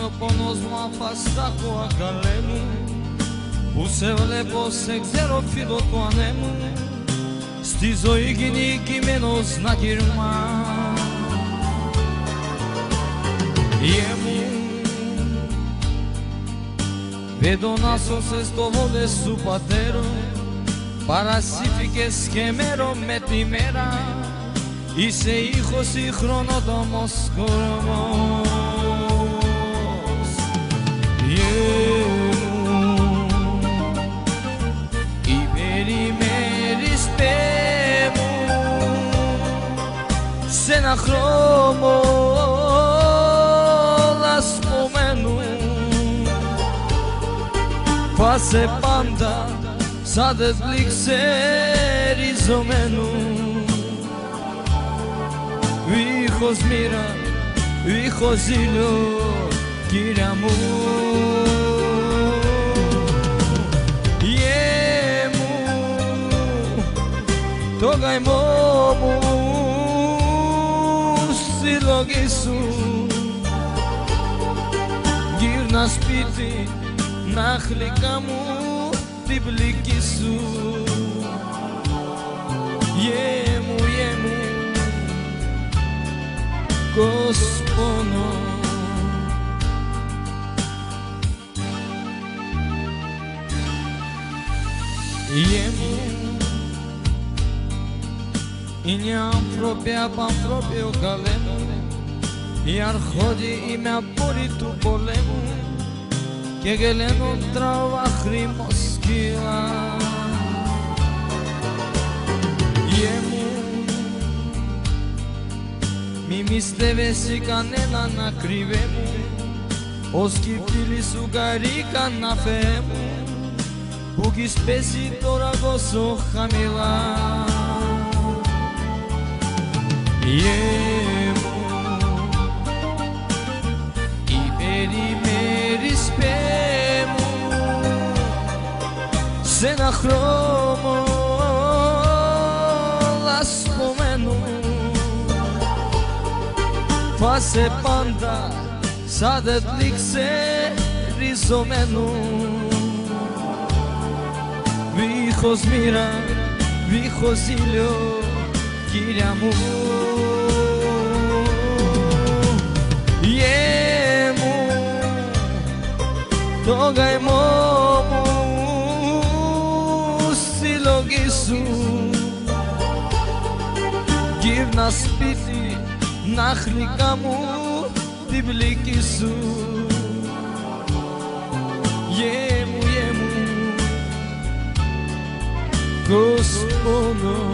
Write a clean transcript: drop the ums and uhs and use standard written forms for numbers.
είναι ο πόνος μου αφαστάχω αγκαλέ μου, που σε βλέπω σε ξέρω φίλο του ανέμου, στη ζωή κυνηγημένος να γυρμά. Γε μου, vedo να σώσες το βόλες του πατέρου, παρασύφηκες και μέρο με τη μέρα, είσαι ήχος συγχρονότομος κορμός. Υπερημέρις πέ μου σ' ένα χρώμο λασπωμένο, πάσε πάντα σαν δεσλή ξεριζωμένο, δίχως μοίρα, δίχως ήλιο, Κύρια μου. Γε μου, το καημό μου συλλογήσου, γύρνα σπίτι να χλικά μου την πλήκη σου. Γε μου, κοσπονώ. Γε μου, είναι άνθρωποι απ' ανθρώποι ο καλέμου, οι αρχόντοι είμαι απόροι του πολέμου και γελαίνουν τράβα χρημοσκύλα. Γε μου, μη μυστεύεσαι κανέναν να κρύβε μου, ως κι οι φίλοι σου καρήκαν να φε μου, που κι πέσει τώρα τόσο χαμηλά. Γε μου, υπερημέρις πέ μου σ' ένα χρώμο λασπωμένο, πάσε πάντα σαν δέντλι ξεριζωμένο, δίχως μοίρα, δίχως ήλιο, Κύρια μου. Γε μου, το καημό μου συλλογήσου, γύρνα σπίτι να χλικά μου την πλήκη σου. Γε μου, κοσπονώ.